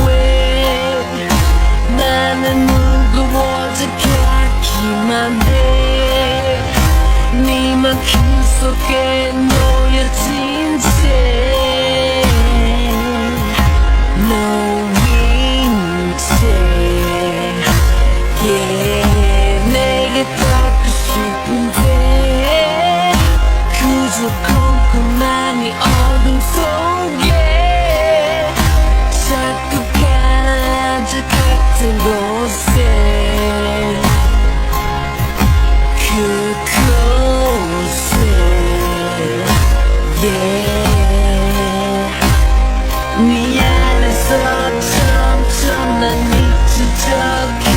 왜 나는 무거워져 가기만 해. 네만 그 속에 놓여진 채 놓인 채 yeah. 내게 닿고 싶은데 그저 컴컴한 이 어둠 속에 자꾸 가라앉아 같은 곳에 그곳에 yeah. 네 안에서 점점 난 잊혀져가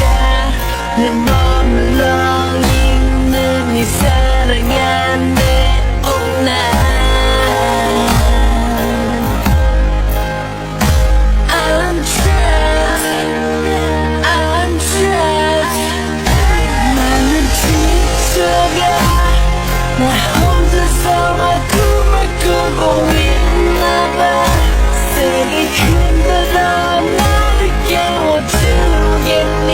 내 머물러 있는 이 사랑 안에 오나 I'm trapped, I'm trapped. 나는 지쳐가 나 혼자서 막 꿈을 꾸고 있나봐. 세게 흔들어 나를 깨워주겠니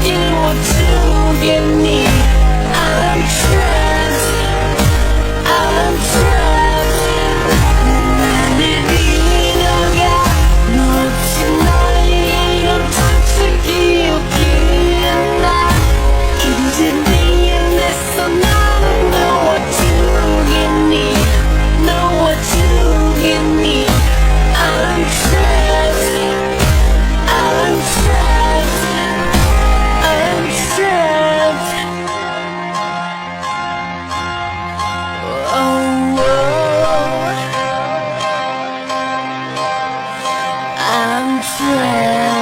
깨워주겠니. I'm trapped, I'm trapped. 나를 잃어가 놓친 너의 이름 다시 기억이 나. 이제 네 안에서 나를 놓아주겠니 놓아주겠니. I'm trapped, I'm trapped, I'm trapped. Oh, I'm trapped.